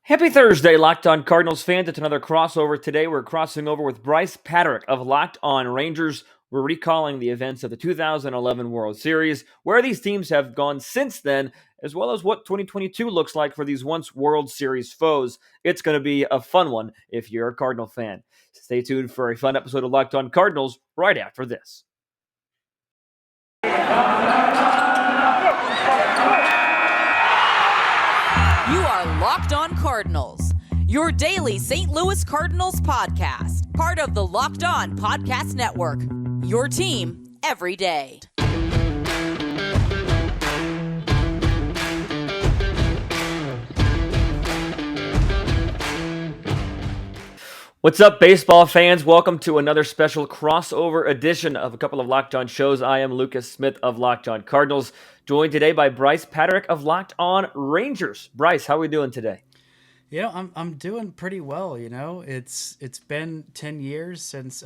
Happy Thursday, Locked On Cardinals fans. It's another crossover today. We're crossing over with Brice, Paterik of Locked On Rangers. We're recalling the events of the 2011 World Series, where these teams have gone since then, as well as what 2022 looks like for these once World Series foes. It's going to be a fun one if you're a Cardinal fan. Stay tuned for a fun episode of Locked On Cardinals right after this. You are Locked On Cardinals, your daily St. Louis Cardinals podcast, part of the Locked On Podcast Network, your team every day. What's up, baseball fans? Welcome to another special crossover edition of a couple of Locked On shows. I am Lucas Smith of Locked On Cardinals, joined today by Brice Paterik of Locked On Rangers. Brice, how are we doing today? I'm doing pretty well. It's been 10 years since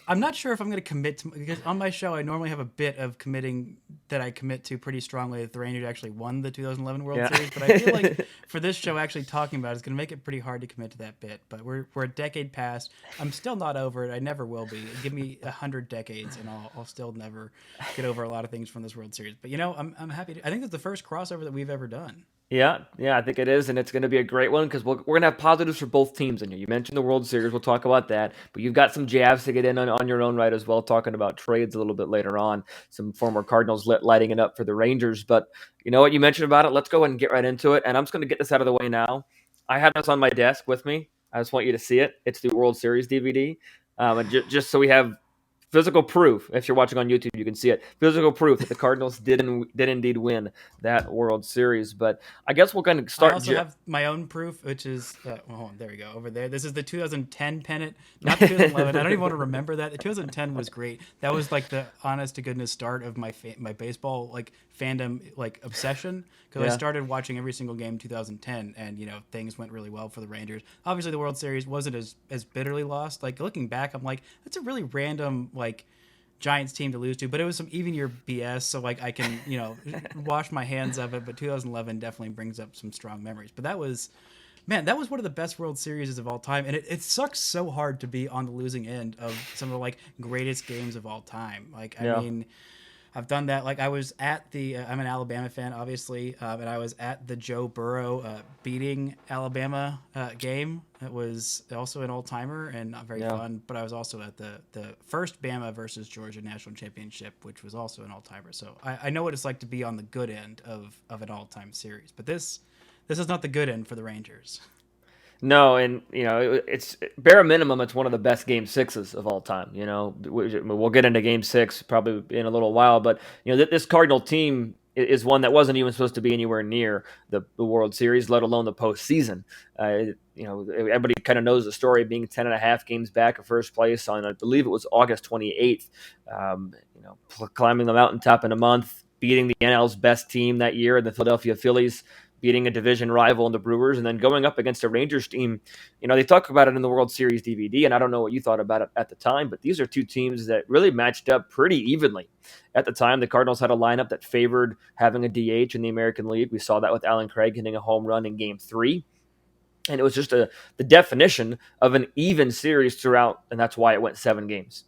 I'm not sure if I'm going to commit to, because on my show I normally have a bit of committing that I commit to pretty strongly that the Rangers actually won the 2011 World Series, but I feel like for this show actually talking about it is going to make it pretty hard to commit to that bit. But we're a decade past. I'm still not over it. I never will be. Give me 100 decades and I'll still never get over a lot of things from this World Series. But I'm happy. I think it's the first crossover that we've ever done. Yeah, I think it is, and it's going to be a great one because we're going to have positives for both teams in here. You mentioned the World Series, we'll talk about that, but you've got some jabs to get in on your own right as well, talking about trades a little bit later on, some former Cardinals lighting it up for the Rangers. But you know what, you mentioned about it, let's go ahead and get right into it, and I'm just going to get this out of the way now. I have this on my desk with me. I just want you to see it. It's the World Series DVD, and just so we have physical proof. If you're watching on YouTube, you can see it. Physical proof that the Cardinals did indeed win that World Series. But I guess we're going to start. I also have my own proof, which is there we go over there. This is the 2010 pennant, not the 2011. I don't even want to remember that. The 2010 was great. That was like the honest to goodness start of my baseball fandom obsession, because I started watching every single game in 2010, and things went really well for the Rangers. Obviously, the World Series wasn't as bitterly lost. Like looking back, I'm like, that's a really random Giants team to lose to, but it was some even year BS, so I can wash my hands of it. But 2011 definitely brings up some strong memories. But that was one of the best World Series of all time, and it sucks so hard to be on the losing end of some of the greatest games of all time. I mean, I've done that. I was at the I'm an Alabama fan, obviously, and I was at the Joe Burrow beating Alabama game. It was also an all-timer and not very fun, but I was also at the first Bama versus Georgia national championship, which was also an all-timer. So I know what it's like to be on the good end of an all-time series. But this is not the good end for the Rangers. No, and it's bare minimum. It's one of the best Game Sixes of all time. We'll get into Game Six probably in a little while, but this Cardinal team is one that wasn't even supposed to be anywhere near the World Series, let alone the postseason. Everybody kind of knows the story, being 10.5 games back of first place on, I believe it was August 28th. Climbing the mountaintop in a month, beating the NL's best team that year, the Philadelphia Phillies, beating a division rival in the Brewers, and then going up against a Rangers team. They talk about it in the World Series DVD, and I don't know what you thought about it at the time, but these are two teams that really matched up pretty evenly. At the time, the Cardinals had a lineup that favored having a DH in the American League. We saw that with Alan Craig hitting a home run in Game 3. And it was just the definition of an even series throughout, and that's why it went 7 games.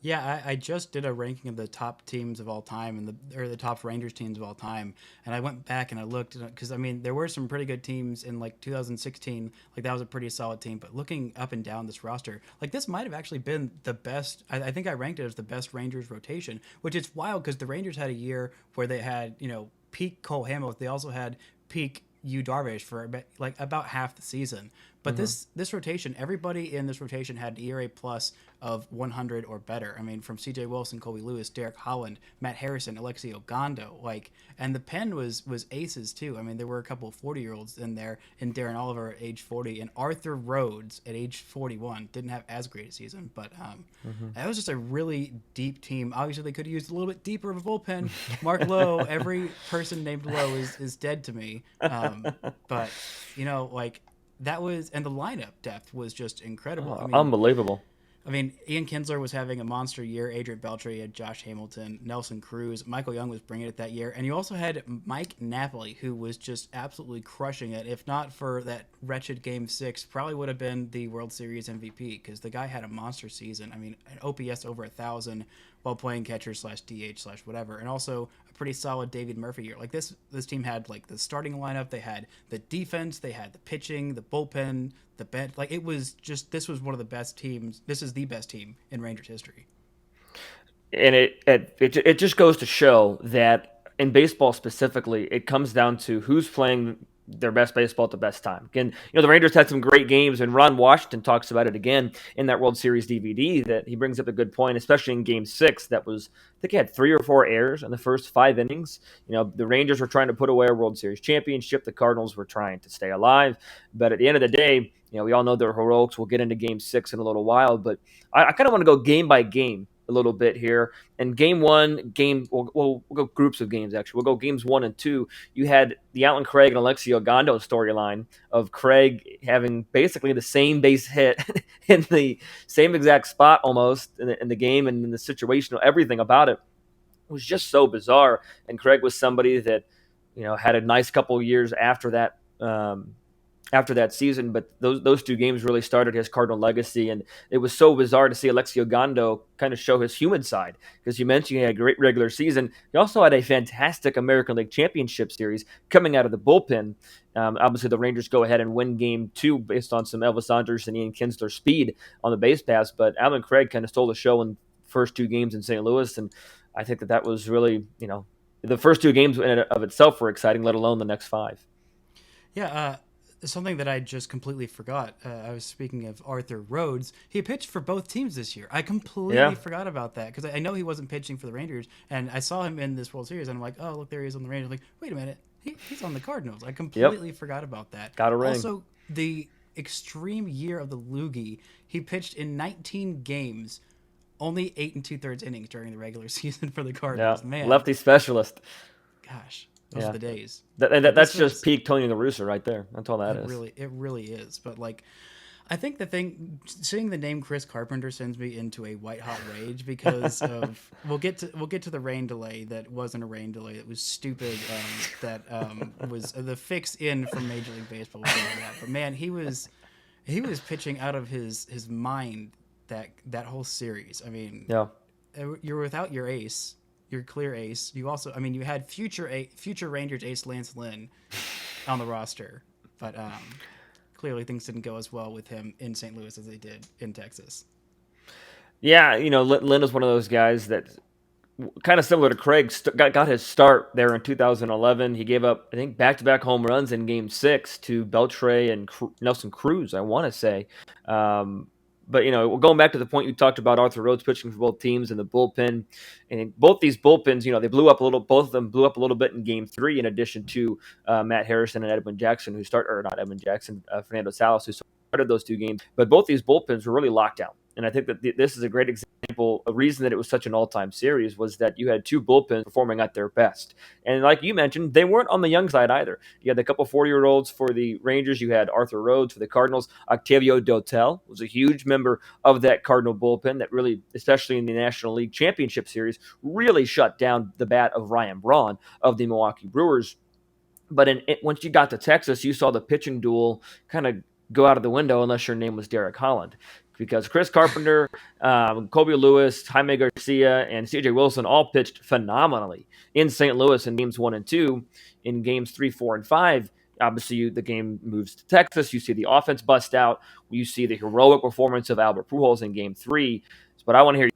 Yeah, I just did a ranking of the top teams of all time or the top Rangers teams of all time, and I went back and I looked because there were some pretty good teams in 2016. That was a pretty solid team, but looking up and down this roster, this might have actually been the best. I think I ranked it as the best Rangers rotation, which is wild because the Rangers had a year where they had peak Cole Hamels. They also had peak Yu Darvish for about half the season. But this rotation, everybody in this rotation had an ERA plus of 100 or better. From C.J. Wilson, Colby Lewis, Derek Holland, Matt Harrison, Alexi Ogando, and the pen was aces too. There were a couple of 40-year-olds in there, and Darren Oliver at age 40, and Arthur Rhodes at age 41 didn't have as great a season, but that was just a really deep team. Obviously, they could have used a little bit deeper of a bullpen. Mark Lowe, every person named Lowe is dead to me, but that was, and the lineup depth was just incredible. Unbelievable. I mean, Ian Kinsler was having a monster year. Adrian Beltre had Josh Hamilton, Nelson Cruz, Michael Young was bringing it that year, and you also had Mike Napoli, who was just absolutely crushing it. If not for that wretched Game 6, probably would have been the World Series MVP because the guy had a monster season. I mean, an OPS over 1,000 while playing catcher / DH / whatever, and also a pretty solid David Murphy year. Like this team had like the starting lineup, they had the defense, they had the pitching, the bullpen, the bench. Like it was just, this was one of the best teams. This is the best team in Rangers history. And it just goes to show that in baseball specifically, it comes down to who's playing their best baseball at the best time. Again, the Rangers had some great games, and Ron Washington talks about it again in that World Series DVD. That he brings up a good point, especially in Game 6. That was, I think, he had 3 or 4 errors in the first 5 innings. The Rangers were trying to put away a World Series championship. The Cardinals were trying to stay alive. But at the end of the day, we all know their heroics. We'll get into Game 6 in a little while, but I kind of want to go game by game a little bit here. And Game 1, we'll go groups of games, actually. We'll go Games 1 and 2. You had the Allen Craig and Alexi Ogando storyline of Craig having basically the same base hit in the same exact spot almost in the game, and in the situation, everything about it was just so bizarre. And Craig was somebody that, had a nice couple of years after that season, but those 2 games really started his Cardinal legacy, and it was so bizarre to see Alexi Ogando kind of show his human side, because you mentioned he had a great regular season. He also had a fantastic American League Championship Series coming out of the bullpen. Obviously, the Rangers go ahead and win Game 2 based on some Elvis Andrus and Ian Kinsler speed on the base pass, but Allen Craig kind of stole the show in the first 2 games in St. Louis, and I think that was really, the first 2 games in and of itself were exciting, let alone the next 5. Yeah, something that I just completely forgot. I was speaking of Arthur Rhodes. He pitched for both teams this year. I completely forgot about that because I know he wasn't pitching for the Rangers, and I saw him in this World Series, and I'm like, oh, look, there he is on the Rangers. I'm like, wait a minute, he's on the Cardinals. I completely forgot about that. Got a ring. Also, the extreme year of the loogie, he pitched in 19 games, only 8 2/3 innings during the regular season for the Cardinals. Yeah, Man, lefty specialist. Gosh. Those are the days. That's just peak Tony La Russa right there. That's all that is. It really is. But I think the thing, seeing the name Chris Carpenter sends me into a white hot rage because of we'll get to the rain delay that wasn't a rain delay. It was stupid. That was the fix in from Major League Baseball. But man, he was pitching out of his mind that whole series. I mean, you're without your ace. Your clear ace. You also, you had future Rangers ace Lance Lynn on the roster, but clearly things didn't go as well with him in St. Louis as they did in Texas. Yeah, Lynn is one of those guys that, kind of similar to Craig, got his start there in 2011. He gave up, I think, back-to-back home runs in Game 6 to Beltre and Nelson Cruz, I want to say. But, going back to the point you talked about, Arthur Rhodes pitching for both teams and the bullpen, and both these bullpens, they both of them blew up a little bit in Game 3, in addition to Matt Harrison and Fernando Salas, who started those 2 games. But both these bullpens were really locked down. And I think that this is a great example. A reason that it was such an all-time series was that you had 2 bullpens performing at their best. And like you mentioned, they weren't on the young side either. You had a couple 40-year-olds for the Rangers. You had Arthur Rhodes for the Cardinals. Octavio Dotel was a huge member of that Cardinal bullpen that really, especially in the National League Championship Series, really shut down the bat of Ryan Braun of the Milwaukee Brewers. But once you got to Texas, you saw the pitching duel kind of go out of the window unless your name was Derek Holland. Because Chris Carpenter, Colby Lewis, Jaime Garcia, and C.J. Wilson all pitched phenomenally in St. Louis in Games 1 and 2. In Games 3, 4, and 5, obviously the game moves to Texas. You see the offense bust out. You see the heroic performance of Albert Pujols in Game 3. But I want to hear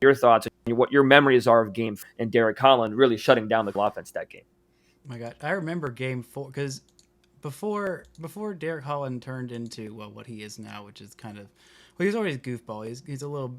your thoughts and what your memories are of Game 4 and Derek Holland really shutting down the offense that game. Oh my God, I remember Game 4 because before Derek Holland turned into what he is now, which is kind of. Well, he's always a goofball. He's a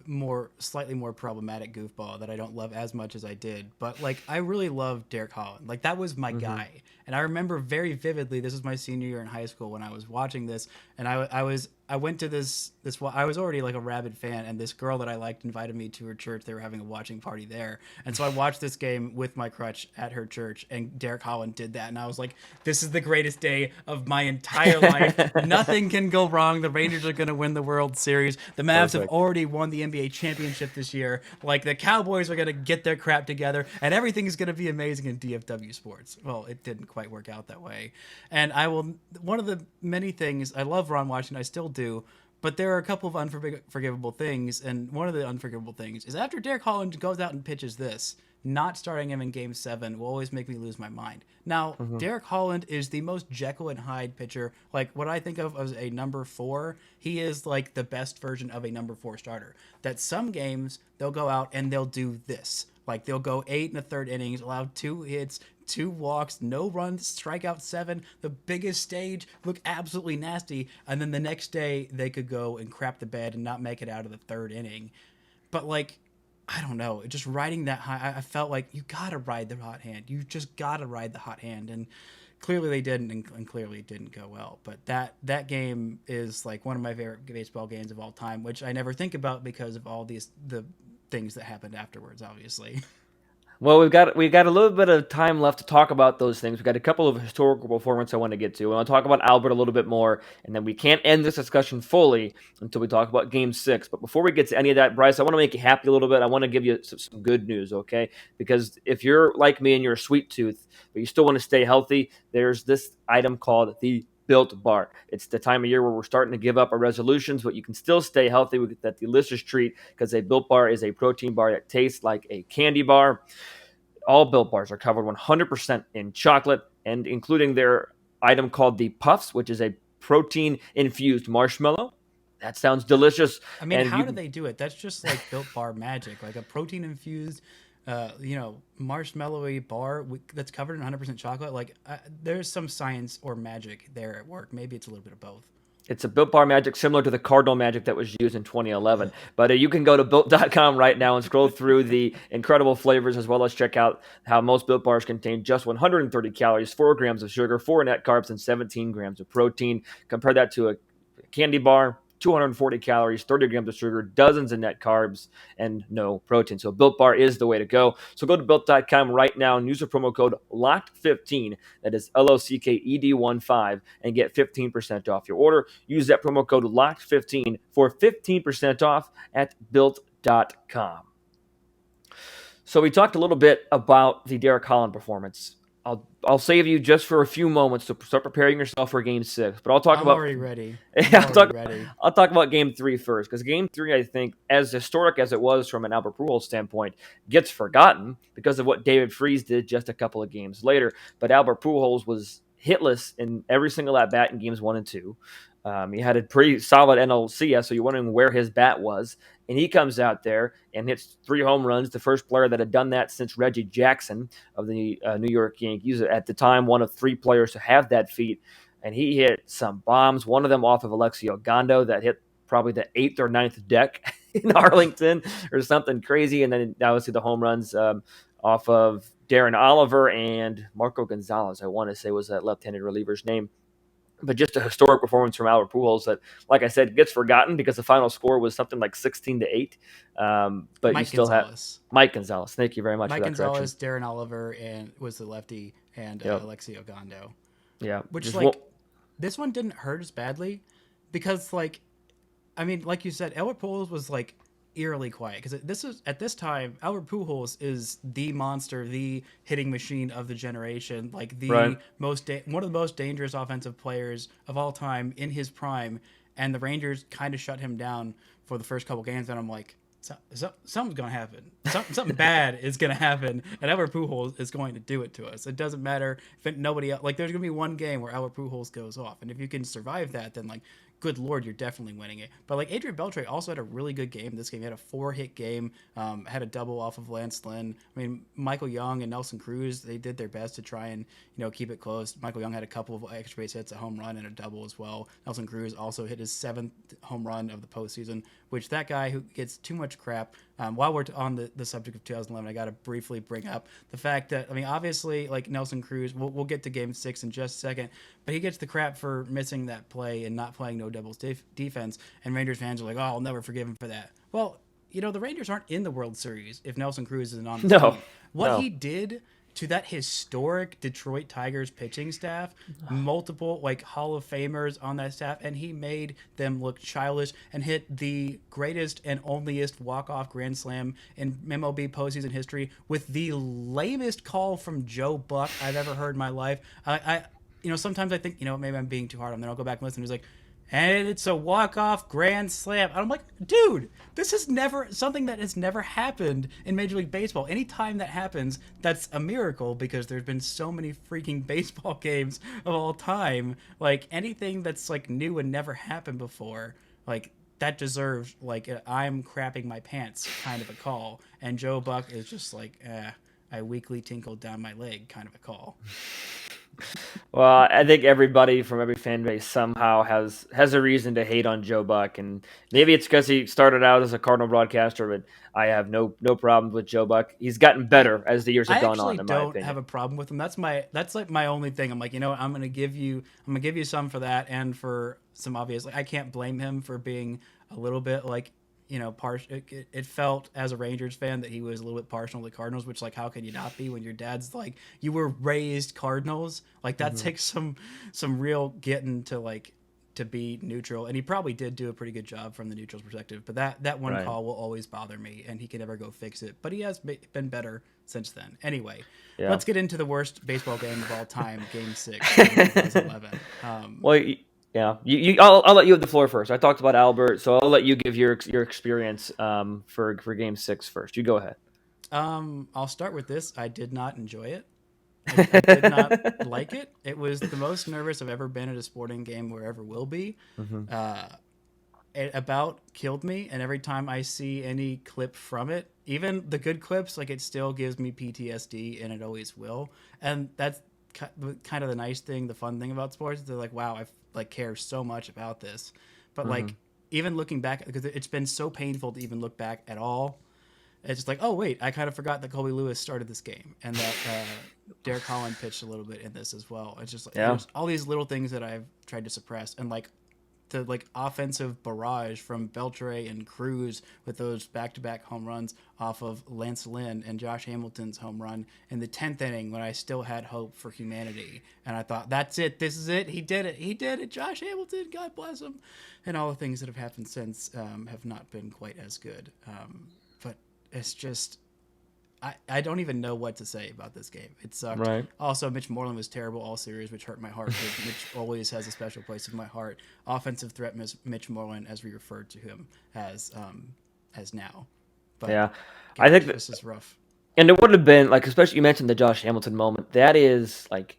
slightly more problematic goofball that I don't love as much as I did. But I really love Derek Holland. That was my guy. And I remember very vividly. This was my senior year in high school when I was watching this, and I was I went to this. I was already like a rabid fan, and this girl that I liked invited me to her church. They were having a watching party there, and so I watched this game with my crutch at her church. And Derek Holland did that, and I was like, "This is the greatest day of my entire life. Nothing can go wrong. The Rangers are going to win the World Series. The Mavs have already won the NBA championship this year. Like the Cowboys are going to get their crap together, and everything is going to be amazing in DFW sports." Well, it didn't quite work out that way, and I will. One of the many things I love Ron Washington. I still do. But there are a couple of unforgivable things, and one of the unforgivable things is after Derek Holland goes out and pitches this, not starting him in Game 7 will always make me lose my mind. Now, Derek Holland is the most Jekyll and Hyde pitcher. Like, what I think of as a number 4, he is like the best version of a number 4 starter. That some games, they'll go out and they'll do this. Like, they'll go 8 1/3 innings, allow 2 hits, 2 walks, no runs, strike out 7, the biggest stage, look absolutely nasty, and then the next day they could go and crap the bed and not make it out of the 3rd inning. But like, I don't know, just riding that high, I felt like you gotta ride the hot hand. You just gotta ride the hot hand, and clearly they didn't, and clearly it didn't go well. But that game is like one of my favorite baseball games of all time, which I never think about because of all the things that happened afterwards, obviously. Well, we've got a little bit of time left to talk about those things. We've got a couple of historical performances I want to get to. I want to talk about Albert a little bit more, and then we can't end this discussion fully until we talk about Game 6. But before we get to any of that, Brice, I want to make you happy a little bit. I want to give you some good news, okay? Because if you're like me and you're a sweet tooth, but you still want to stay healthy, there's this item called the Built Bar. It's the time of year where we're starting to give up our resolutions, but you can still stay healthy with that delicious treat because a Built Bar is a protein bar that tastes like a candy bar. All Built Bars are covered 100% in chocolate, and including their item called the Puffs, which is a protein-infused marshmallow. That sounds delicious. I mean, how do they do it? That's just like Built Bar magic, like a protein-infused marshmallowy bar that's covered in 100% chocolate. Like there's some science or magic there at work. Maybe it's a little bit of both. It's a Built Bar magic similar to the Cardinal magic that was used in 2011. But you can go to Built.com right now and scroll through the incredible flavors, as well as check out how most Built Bars contain just 130 calories, 4 grams of sugar, 4 net carbs, and 17 grams of protein. Compare that to a candy bar, 240 calories, 30 grams of sugar, dozens of net carbs, and no protein. So Built Bar is the way to go. So go to Built.com right now and use the promo code LOCKED15, that is LOCKED15, and get 15% off your order. Use that promo code LOCKED15 for 15% off at Built.com. So we talked a little bit about the Derek Holland performance. I'll save you just for a few moments to start preparing yourself for Game 6. But I'm already ready. I'll talk about Game 3 first, because Game 3, I think, as historic as it was from an Albert Pujols standpoint, gets forgotten because of what David Freese did just a couple of games later. But Albert Pujols was hitless in every single at-bat in Games 1 and 2. He had a pretty solid NLCS, so you're wondering where his bat was. And he comes out there and hits 3 home runs, the first player that had done that since Reggie Jackson of the New York Yankees. At the time, one of 3 players to have that feat. And he hit some bombs, one of them off of Alexi Ogando that hit probably the 8th or 9th deck in Arlington or something crazy. And then obviously the home runs off of Darren Oliver and Marco Gonzalez, I want to say was that left-handed reliever's name. But just a historic performance from Albert Pujols that, like I said, gets forgotten because the final score was something like 16-8. But you still have Mike Gonzalez. Thank you very much for that correction. Mike Gonzalez, Darren Oliver, and was the lefty, and Alexi Ogando. Yeah. Which, this one didn't hurt as badly because, like you said, Albert Pujols was, like, eerily quiet because at this time Albert Pujols is the monster, the hitting machine of the generation, like the one of the most dangerous offensive players of all time in his prime, and the Rangers kind of shut him down for the first couple games, and I'm like, something's gonna happen. Something bad is gonna happen, and Albert Pujols is going to do it to us. It doesn't matter if nobody else. Like, there's gonna be one game where Albert Pujols goes off, and if you can survive that, then like, good Lord, you're definitely winning it. But like, Adrian Beltre also had a really good game this game. He had a 4-hit game, had a double off of Lance Lynn. I mean, Michael Young and Nelson Cruz, they did their best to try and, keep it close. Michael Young had a couple of extra base hits, a home run, and a double as well. Nelson Cruz also hit his 7th home run of the postseason, which that guy who gets too much crap. While we're on the subject of 2011, I got to briefly bring up the fact that, I mean, obviously, like Nelson Cruz, we'll get to Game 6 in just a second, but he gets the crap for missing that play and not playing no doubles defense, and Rangers fans are like, oh, I'll never forgive him for that. Well, the Rangers aren't in the World Series if Nelson Cruz isn't on the team. What he did to that historic Detroit Tigers pitching staff, multiple like Hall of Famers on that staff, and he made them look childish and hit the greatest and onlyest walk-off grand slam in MLB postseason history with the lamest call from Joe Buck I've ever heard in my life. I sometimes I think, maybe I'm being too hard on him. Then I'll go back and listen. He's like, and it's a walk-off grand slam. And I'm like, dude, this is something that has never happened in Major League Baseball. Anytime that happens, that's a miracle because there's been so many freaking baseball games of all time. Like, anything that's, like, new and never happened before, like, that deserves, like, I'm crapping my pants kind of a call. And Joe Buck is just like, I weakly tinkled down my leg kind of a call. Well, I think everybody from every fan base somehow has a reason to hate on Joe Buck, and maybe it's because he started out as a Cardinal broadcaster. But I have no problems with Joe Buck. He's gotten better as the years have gone on. I don't have a problem with him. That's like my only thing. I'm like, I'm gonna give you some for that, and for some obvious. Like, I can't blame him for being a little bit like, partial. It felt as a Rangers fan that he was a little bit partial to the Cardinals, which, like, how can you not be when your dad's like, you were raised Cardinals? Like, that takes some real getting to, like, to be neutral. And he probably did do a pretty good job from the neutral's perspective. But that one call will always bother me, and he can never go fix it. But he has been better since then. Anyway, let's get into the worst baseball game of all time, Game 6 in 2011. Yeah, I'll let you have the floor first. I talked about Albert, so I'll let you give your experience for Game 6 first. You go ahead. I'll start with this. I did not enjoy it. I did not like it. It was the most nervous I've ever been at a sporting game or ever will be. It about killed me, and every time I see any clip from it, even the good clips, like, it still gives me PTSD, and it always will. And that's kind of the nice thing, the fun thing about sports. They're like, wow, I care so much about this. But like, even looking back, because it's been so painful to even look back at all, it's just like, oh wait, I kind of forgot that Colby Lewis started this game, and that Derek Holland pitched a little bit in this as well. It's just like, there's all these little things that I've tried to suppress, and like the offensive barrage from Beltre and Cruz with those back-to-back home runs off of Lance Lynn and Josh Hamilton's home run in the 10th inning when I still had hope for humanity. And I thought, that's it. This is it. He did it. Josh Hamilton, God bless him. And all the things that have happened since have not been quite as good. But it's just, I don't even know what to say about this game. It sucked. Right. Also, Mitch Moreland was terrible all series, which hurt my heart because Mitch always has a special place in my heart. Offensive threat Mitch Moreland, as we referred to him as now. But, yeah, gosh, I think this is rough. And it would have been, like, especially you mentioned the Josh Hamilton moment. That is, like,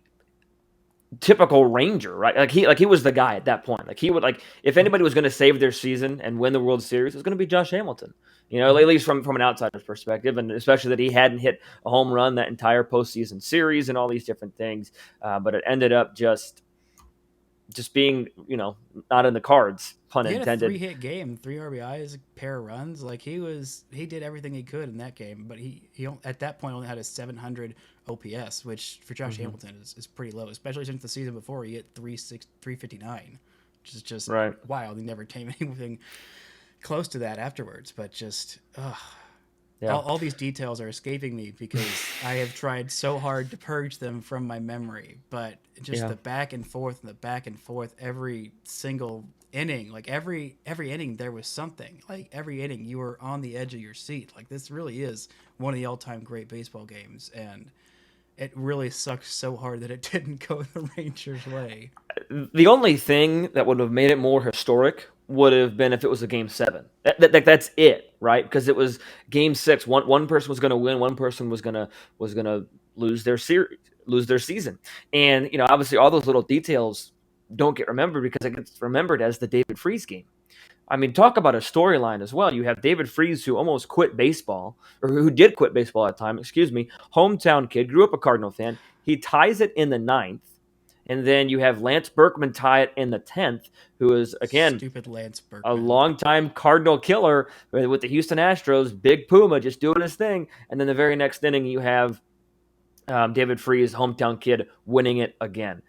typical Ranger, right? Like he was the guy at that point. Like, he would, like, if anybody was going to save their season and win the World Series, it was going to be Josh Hamilton. At least from an outsider's perspective, and especially that he hadn't hit a home run that entire postseason series and all these different things. But it ended up just being, not in the cards, pun intended. He had a 3-hit game, 3 RBIs, a pair of runs. Like, he did everything he could in that game. But he at that point only had a 700 OPS, which for Josh Hamilton is pretty low, especially since the season before he hit 359, which is just wild. He never came anything close to that afterwards, but just all these details are escaping me because I have tried so hard to purge them from my memory. But just the back and forth every single inning, like every inning there was something. Like, every inning you were on the edge of your seat. Like, this really is one of the all-time great baseball games, and it really sucks so hard that it didn't go the Rangers' way. The only thing that would have made it more historic would have been if it was a Game 7. That's it, right? Because it was Game 6. One person was going to win. One person was gonna lose their season. And obviously all those little details don't get remembered because it gets remembered as the David Freese game. I mean, talk about a storyline as well. You have David Freese, who almost quit baseball, or who did quit baseball at the time. Hometown kid, grew up a Cardinal fan. He ties it in the 9th. And then you have Lance Berkman tie it in the 10th, who is, again, Stupid Lance Berkman. a longtime Cardinal killer with the Houston Astros, Big Puma, just doing his thing. And then the very next inning, you have David Freese, hometown kid, winning it again.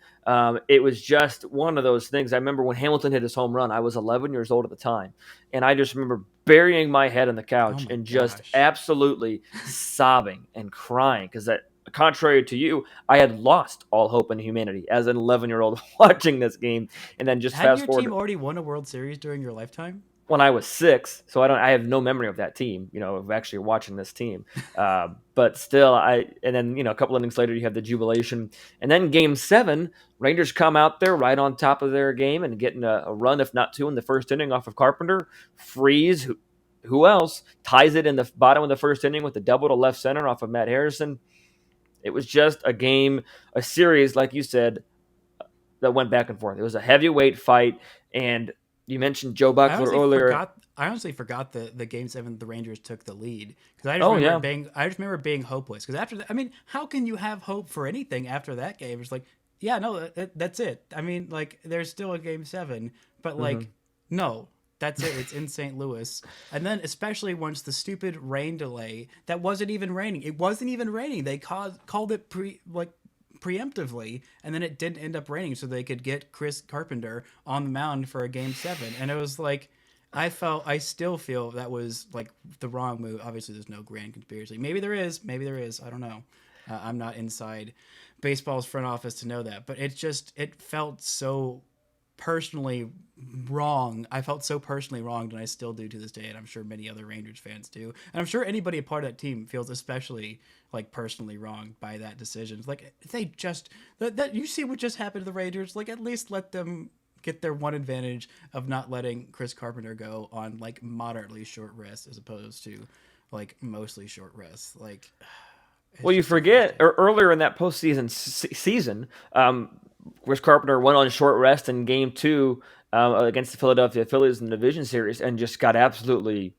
It was just one of those things. I remember when Hamilton hit his home run, I was 11 years old at the time. And I just remember burying my head in the couch and just absolutely sobbing and crying because that, contrary to you, I had lost all hope in humanity as an 11-year-old watching this game. And then just Had fast forward. your team already won a World Series during your lifetime? When I was 6, so I have no memory of that team, of actually watching this team. But still, and then, a couple innings later, you have the jubilation. And then Game 7, Rangers come out there right on top of their game and getting a run, if not two, in the first inning off of Carpenter. Freeze, who else, ties it in the bottom of the first inning with a double to left center off of Matt Harrison. It was just a series, like you said, that went back and forth. It was a heavyweight fight, and you mentioned Joe Buck earlier. I honestly forgot the Game 7 the Rangers took the lead because I just remember being hopeless. Because after that, how can you have hope for anything after that game? It's like, yeah, no, that's it. There's still a Game 7, but no, that's it. It's in St. Louis. And then especially once the stupid rain delay that wasn't even raining. It wasn't even raining. They called it preemptively, and then it didn't end up raining so they could get Chris Carpenter on the mound for a Game 7. And it was like, I still feel that was like the wrong move. Obviously there's no grand conspiracy. Maybe there is, I don't know. I'm not inside baseball's front office to know that, but it felt so personally wrong. I felt so personally wronged, and I still do to this day, and I'm sure many other Rangers fans do, and I'm sure anybody a part of that team feels especially personally wronged by that decision. It's like, they just that you see what just happened to the Rangers. At least let them get their one advantage of not letting Chris Carpenter go on moderately short rest as opposed to mostly short rest. Well, you forget earlier in that postseason season, Chris Carpenter went on short rest in Game 2 against the Philadelphia Phillies in the division series and just got absolutely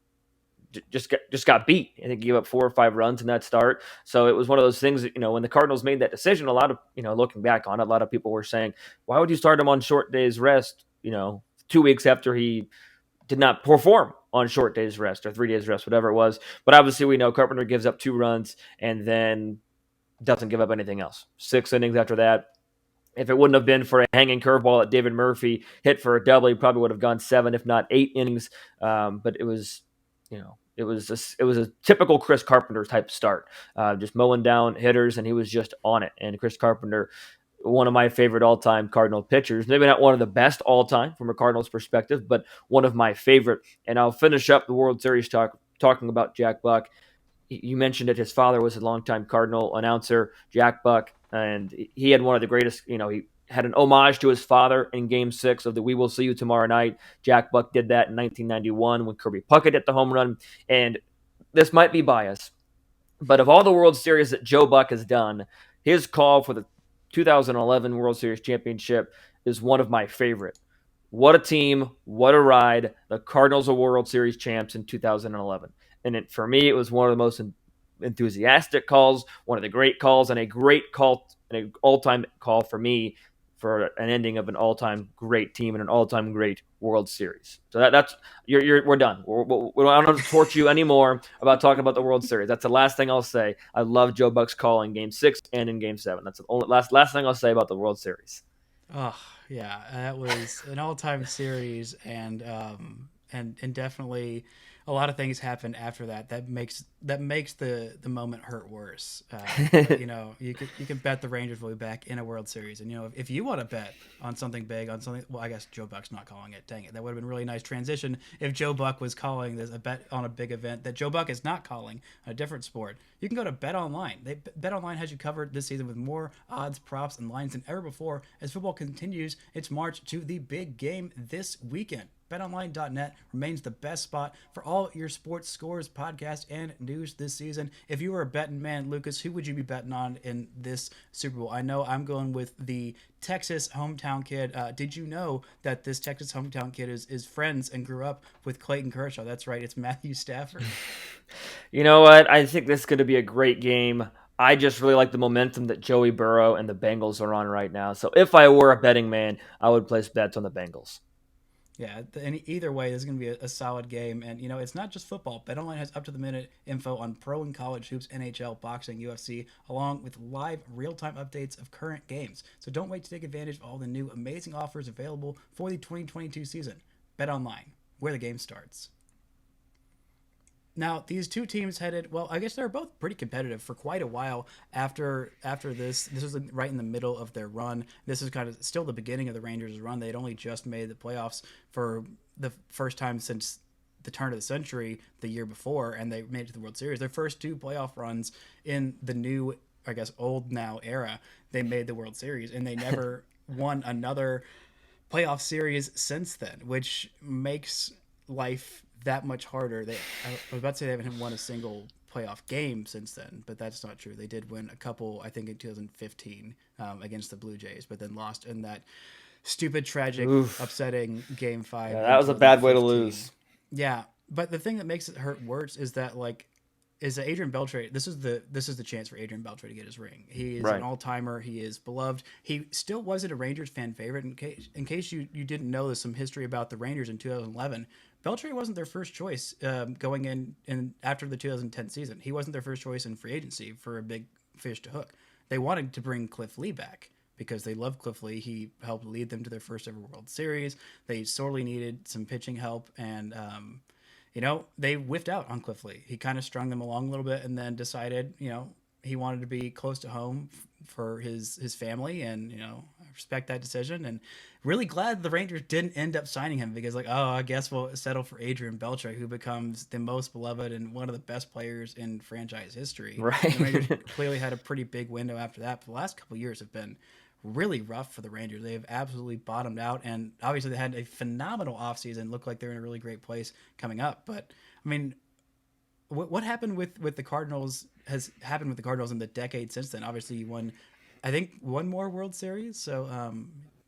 got beat. I think he gave up 4 or 5 runs in that start. So it was one of those things that, when the Cardinals made that decision, a lot of, looking back on it, a lot of people were saying, why would you start him on short days rest, 2 weeks after he did not perform on short days rest or 3 days rest, whatever it was. But obviously we know Carpenter gives up 2 runs and then doesn't give up anything else. 6 innings after that. If it wouldn't have been for a hanging curveball that David Murphy hit for a double, he probably would have gone 7, if not 8 innings. But it was, it was a typical Chris Carpenter type start, just mowing down hitters, and he was just on it. And Chris Carpenter, one of my favorite all-time Cardinal pitchers, maybe not one of the best all-time from a Cardinals perspective, but one of my favorite. And I'll finish up the World Series talking about Jack Buck. You mentioned it. His father was a longtime Cardinal announcer, Jack Buck, and he had one of the greatest, he had an homage to his father in Game 6 of the We Will See You Tomorrow Night. Jack Buck did that in 1991 when Kirby Puckett hit the home run. And this might be biased, but of all the World Series that Joe Buck has done, his call for the 2011 World Series championship is one of my favorite. What a team, what a ride. The Cardinals are World Series champs in 2011. And for me, it was one of the most enthusiastic calls, one of the great calls, and a great call, an all-time call for me for an ending of an all-time great team and an all-time great World Series. So that's we're done. I don't have to torture you anymore about talking about the World Series. That's the last thing I'll say. I love Joe Buck's call in Game 6 and in Game 7. That's the only last thing I'll say about the World Series. Oh yeah, that was an all-time series, and definitely a lot of things happened after that makes the moment hurt worse. But, you can bet the Rangers will be back in a World Series, and if you want to bet on something big, on something, well, I guess Joe Buck's not calling it. Dang it, that would have been a really nice transition if Joe Buck was calling this a bet on a big event that Joe Buck is not calling on a different sport. You can go to Bet Online. Bet Online has you covered this season with more odds, props, and lines than ever before as football continues its march to the big game this weekend. BetOnline.net remains the best spot for all your sports scores, podcasts, and news this season. If you were a betting man, Lucas, who would you be betting on in this Super Bowl? I know I'm going with the Texas hometown kid. Did you know that this Texas hometown kid is friends and grew up with Clayton Kershaw? That's right, it's Matthew Stafford. You know what? I think this is going to be a great game. I just really like the momentum that Joey Burrow and the Bengals are on right now. So if I were a betting man, I would place bets on the Bengals. Yeah, and either way, this is going to be a solid game. And, it's not just football. BetOnline has up-to-the-minute info on pro and college hoops, NHL, boxing, UFC, along with live real-time updates of current games. So don't wait to take advantage of all the new amazing offers available for the 2022 season. BetOnline, where the game starts. Now, these two teams headed, well, I guess they were both pretty competitive for quite a while after this. This was right in the middle of their run. This is kind of still the beginning of the Rangers' run. They had only just made the playoffs for the first time since the turn of the century the year before, and they made it to the World Series. Their first two playoff runs in the new, I guess, old now era, they made the World Series, and they never won another playoff series since then, which makes life that much harder. I was about to say they haven't won a single playoff game since then, but that's not true. They did win a couple, I think, in 2015 against the Blue Jays, but then lost in that stupid, tragic, upsetting Game 5. Yeah, that was a bad way to lose. Yeah, but the thing that makes it hurt worse is that Adrian Beltre. This is the chance for Adrian Beltre to get his ring. He is an all-timer. He is beloved. He still wasn't a Rangers fan favorite. In case you didn't know, there's some history about the Rangers in 2011. Beltre wasn't their first choice going in after the 2010 season. He wasn't their first choice in free agency for a big fish to hook. They wanted to bring Cliff Lee back because they loved Cliff Lee. He helped lead them to their first ever World Series. They sorely needed some pitching help, and they whiffed out on Cliff Lee. He kind of strung them along a little bit and then decided, he wanted to be close to home for his family, and, I respect that decision, and really glad the Rangers didn't end up signing him because, I guess we'll settle for Adrian Beltre, who becomes the most beloved and one of the best players in franchise history. Right. The Rangers clearly had a pretty big window after that, but the last couple of years have been really rough for the Rangers. They have absolutely bottomed out, and obviously they had a phenomenal offseason. Looked like they're in a really great place coming up. But, I mean, what happened with the Cardinals has happened with the Cardinals in the decade since then. Obviously, you won, I think, one more World Series, so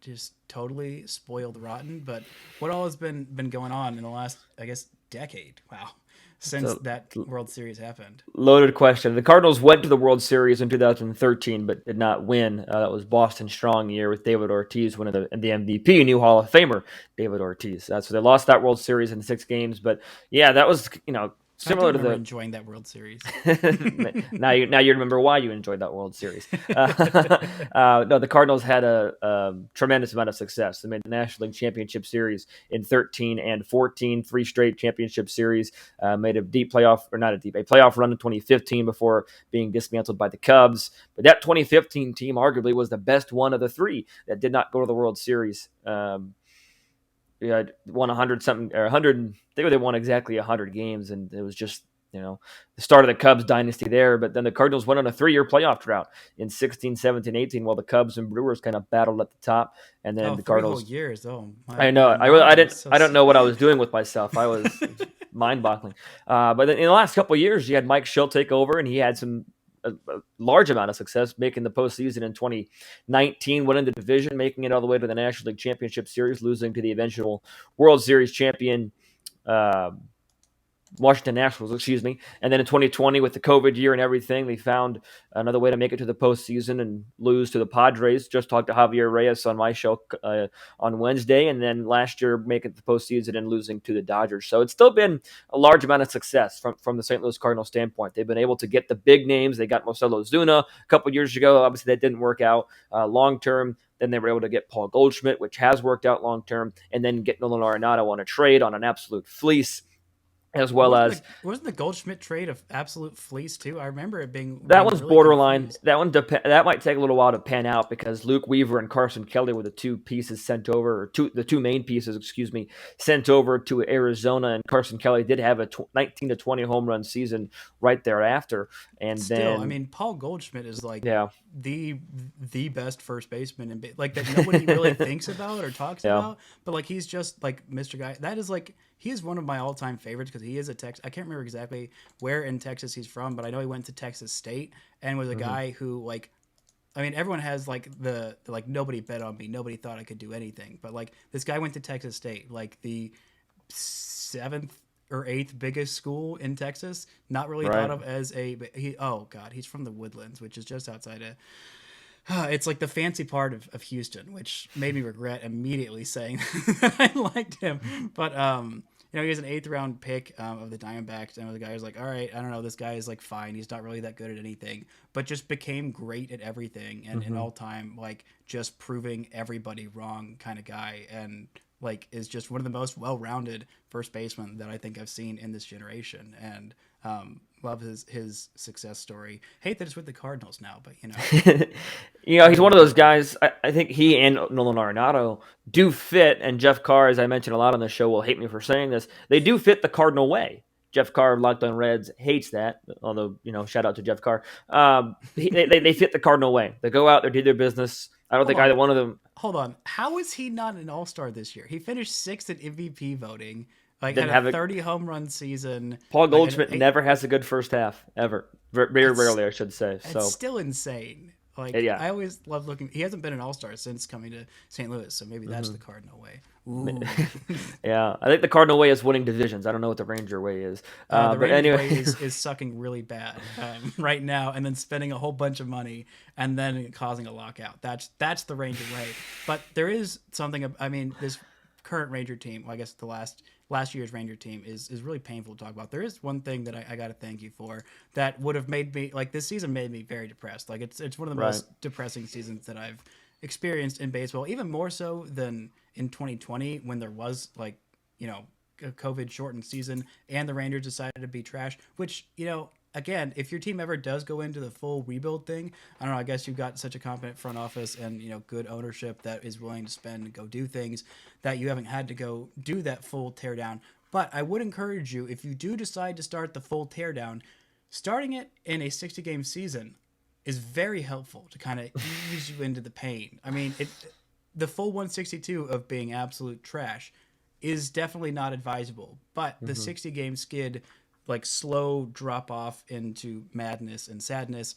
just totally spoiled rotten. But what all has been going on in the last, I guess, decade? Wow. Since that World Series happened. Loaded question. The Cardinals went to the World Series in 2013, but did not win. That was Boston's strong year with David Ortiz winning the MVP, new Hall of Famer David Ortiz. So they lost that World Series in 6 games. But yeah, that was similar to enjoying that World Series. now you remember why you enjoyed that World Series. No, the Cardinals had a tremendous amount of success. They made the National League Championship Series in 13 and 14, 3 straight championship series. Made a playoff run in 2015 before being dismantled by the Cubs. But that 2015 team arguably was the best one of the 3 that did not go to the World Series. Won 100 something or 100. They won exactly 100 games, and it was just the start of the Cubs dynasty there. But then the Cardinals went on a 3-year playoff drought in 16, 17, 18, while the Cubs and Brewers kind of battled at the top, and then the Cardinals. 3 whole years. I know. I don't know what I was doing with myself. I was mind-boggling. But then in the last couple of years, you had Mike Schill take over, and he had a large amount of success, making the postseason in 2019, winning the division, making it all the way to the National League Championship Series, losing to the eventual World Series champion Washington Nationals, and then in 2020 with the COVID year and everything, they found another way to make it to the postseason and lose to the Padres. Just talked to Javier Reyes on my show on Wednesday, and then last year making it to the postseason and losing to the Dodgers. So it's still been a large amount of success from the St. Louis Cardinals standpoint. They've been able to get the big names. They got Marcell Ozuna a couple years ago. Obviously, that didn't work out long term. Then they were able to get Paul Goldschmidt, which has worked out long term, and then get Nolan Arenado on a trade on an absolute fleece. As well wasn't the Goldschmidt trade of absolute fleece too? I remember it being that one's really borderline. confused. That might take a little while to pan out because Luke Weaver and Carson Kelly were the 2 pieces sent over, the 2 main pieces, sent over to Arizona, and Carson Kelly did have a 19 to 20 home run season right thereafter. And still, then I mean, Paul Goldschmidt is the best first baseman that nobody really thinks about or talks about, but he's just Mr. Guy. That is he is one of my all-time favorites because he is a Texas. I can't remember exactly where in Texas he's from, but I know he went to Texas State and was a guy who everyone has the nobody bet on me, nobody thought I could do anything, but this guy went to Texas State, the 7th or eighth biggest school in Texas. Not really Right. thought of as he's from the Woodlands, which is just outside of it's like the fancy part of Houston, which made me regret immediately saying that I liked him. But he was an 8th round pick of the Diamondbacks, and the guy was like, all right, I don't know, this guy is like fine. He's not really that good at anything, but just became great at everything, and an all time like just proving everybody wrong kind of guy, and like is just one of the most well rounded first basemen that I think I've seen in this generation, and love his success story. Hate that it's with the Cardinals now, but He's one of those guys. I think he and Nolan Arenado do fit, and Jeff Carr, as I mentioned a lot on the show, will hate me for saying this. They do fit the Cardinal way. Jeff Carr of Locked On Reds hates that, although, shout out to Jeff Carr. They fit the Cardinal way. They go out, they do their business. I don't think either one of them. Hold on. How is he not an all-star this year? He finished 6th in MVP voting. Like, Didn't had have a 30 home run season. Paul Goldschmidt never has a good first half, ever. Very rarely, I should say. So it's still insane. Like, yeah. I always love looking. He hasn't been an all-star since coming to St. Louis, so maybe that's the Cardinal way. Ooh. Yeah, I think the Cardinal way is winning divisions. I don't know what the Ranger way is. The but Ranger anyway, way is sucking really bad right now, and then spending a whole bunch of money, and then causing a lockout. That's the Ranger way. But there is something. I mean, this current Ranger team, well, I guess the last year's Ranger team is really painful to talk about. There is one thing that I got to thank you for that would have made me, like, this season made me very depressed. Like, it's one of the most depressing seasons that I've experienced in baseball, even more so than in 2020 when there was, like, a COVID shortened season and the Rangers decided to be trash, which, again, if your team ever does go into the full rebuild thing, I don't know, I guess you've got such a competent front office and, good ownership that is willing to spend and go do things that you haven't had to go do that full teardown. But I would encourage you, if you do decide to start the full teardown, starting it in a 60-game season is very helpful to kind of ease you into the pain. I mean, the full 162 of being absolute trash is definitely not advisable, but the 60-game skid, like, slow drop off into madness and sadness,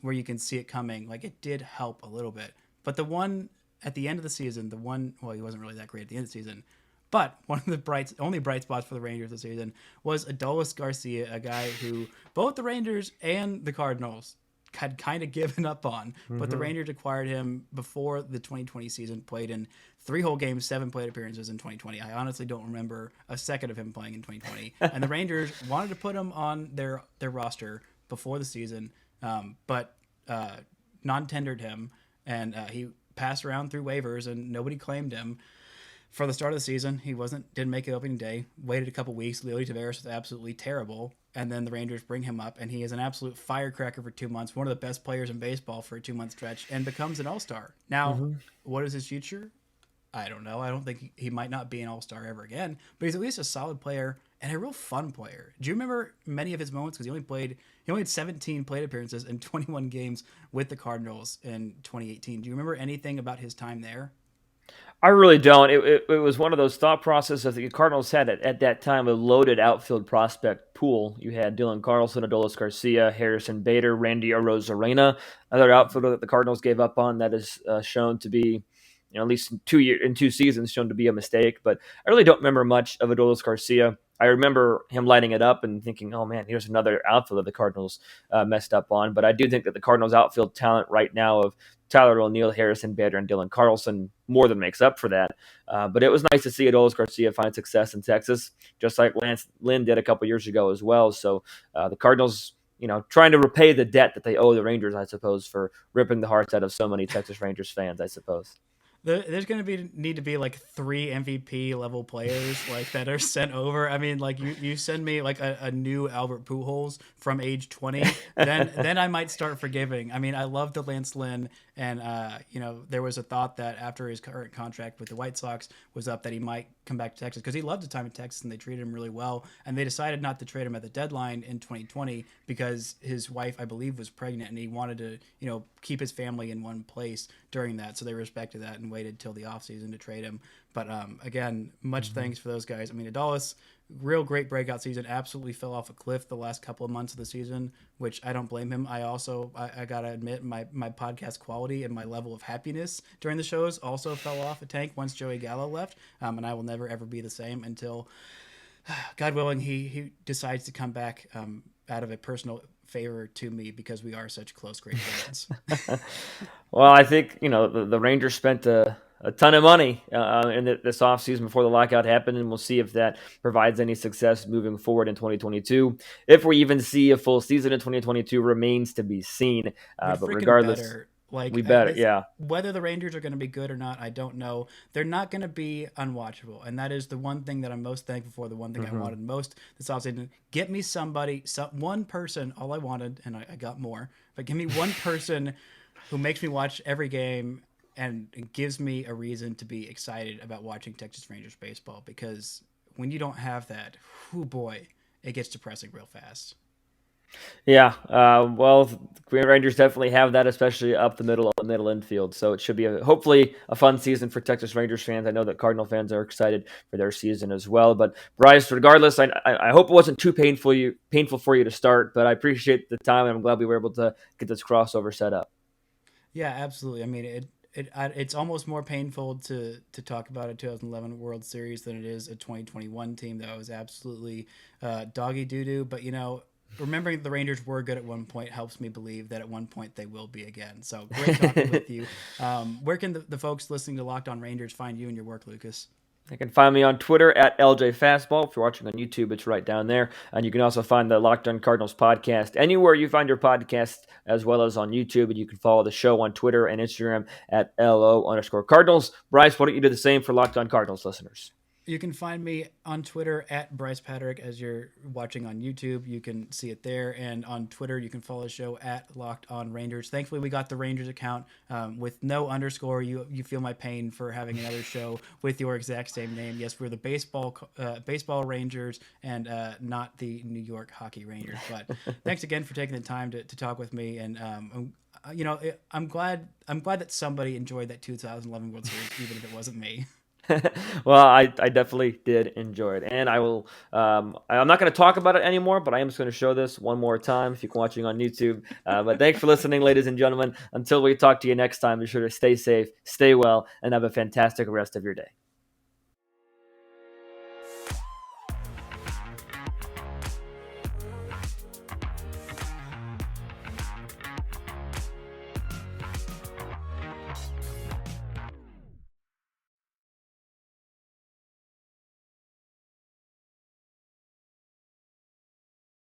where you can see it coming, like, it did help a little bit. But the one at the end of the season, he wasn't really that great at the end of the season, but one of the only bright spots for the Rangers this season was Adolis Garcia, a guy who both the Rangers and the Cardinals had kind of given up on, but the Rangers acquired him before the 2020 season, played in 3 whole games, 7 plate appearances in 2020. I honestly don't remember a second of him playing in 2020. And the Rangers wanted to put him on their roster before the season, but non-tendered him, and he passed around through waivers, and nobody claimed him. For the start of the season, he didn't make it opening day. Waited a couple weeks. Leody Taveras was absolutely terrible, and then the Rangers bring him up, and he is an absolute firecracker for 2 months. One of the best players in baseball for a 2-month stretch, and becomes an all-star. Now, what is his future? I don't know. I don't think he might not be an all-star ever again, but he's at least a solid player and a real fun player. Do you remember many of his moments? Because he only had 17 plate appearances in 21 games with the Cardinals in 2018. Do you remember anything about his time there? I really don't. It was one of those thought processes that the Cardinals had at that time, a loaded outfield prospect pool. You had Dylan Carlson, Adolis Garcia, Harrison Bader, Randy Arozarena, another outfielder that the Cardinals gave up on that is shown to be, at least in 2 seasons, shown to be a mistake. But I really don't remember much of Adolis Garcia. I remember him lighting it up and thinking, oh man, here's another outfielder the Cardinals messed up on. But I do think that the Cardinals outfield talent right now of Tyler O'Neill, Harrison Bader, and Dylan Carlson more than makes up for that. But it was nice to see Adolis Garcia find success in Texas, just like Lance Lynn did a couple years ago as well. So the Cardinals, trying to repay the debt that they owe the Rangers, I suppose, for ripping the hearts out of so many Texas Rangers fans, I suppose. There's going to need to be like 3 MVP level players like that are sent over. I mean, like you send me like a new Albert Pujols from age 20, then I might start forgiving. I mean, I love the Lance Lynn, and there was a thought that after his current contract with the White Sox was up that he might come back to Texas because he loved the time in Texas and they treated him really well. And they decided not to trade him at the deadline in 2020 because his wife, I believe, was pregnant and he wanted to, keep his family in one place during that. So they respected that and waited till the offseason to trade him. But again, much thanks for those guys. I mean, Adolis, real great breakout season, absolutely fell off a cliff the last couple of months of the season, which I don't blame him. I gotta admit my podcast quality and my level of happiness during the shows also fell off a tank once Joey Gallo left, and I will never ever be the same until God willing, he decides to come back out of a personal favor to me because we are such close, great friends. Well, I think the Rangers spent a ton of money in this offseason before the lockout happened, and we'll see if that provides any success moving forward in 2022. If we even see a full season in 2022 remains to be seen. We But freaking regardless, better. Like we better, yeah. whether the Rangers are going to be good or not, I don't know. They're not going to be unwatchable, and that is the one thing that I'm most thankful for. The one thing I wanted most this offseason: get me one person. All I wanted, and I got more, but give me one person who makes me watch every game and gives me a reason to be excited about watching Texas Rangers baseball. Because when you don't have that, whoo boy, it gets depressing real fast. Yeah, well, Green Rangers definitely have that, especially up the middle infield. So it should be hopefully a fun season for Texas Rangers fans. I know that Cardinal fans are excited for their season as well. But Brice, regardless, I hope it wasn't too painful for you to start. But I appreciate the time, and I'm glad we were able to get this crossover set up. Yeah, absolutely. I mean, it's almost more painful to talk about a 2011 World Series than it is a 2021 team that was absolutely doggy doo doo. But remembering the Rangers were good at one point helps me believe that at one point they will be again. So great talking with you. Where can the folks listening to Locked On Rangers find you and your work, Lucas? You can find me on Twitter at LJ Fastball. If you're watching on YouTube, it's right down there. And you can also find the Locked On Cardinals podcast anywhere you find your podcast, as well as on YouTube. And you can follow the show on Twitter and Instagram at LO_Cardinals. Brice, why don't you do the same for Locked On Cardinals listeners? You can find me on Twitter at Brice Paterik. As you're watching on YouTube, you can see it there. And on Twitter, you can follow the show at Locked On Rangers. Thankfully, we got the Rangers account with no underscore. You feel my pain for having another show with your exact same name. Yes, we're the baseball Rangers and not the New York Hockey Rangers. But thanks again for taking the time to talk with me. And I'm glad that somebody enjoyed that 2011 World Series, even if it wasn't me. Well, I definitely did enjoy it, and I will. I'm not going to talk about it anymore, but I am just going to show this one more time if you're watching on YouTube. But thanks for listening, ladies and gentlemen. Until we talk to you next time, be sure to stay safe, stay well, and have a fantastic rest of your day.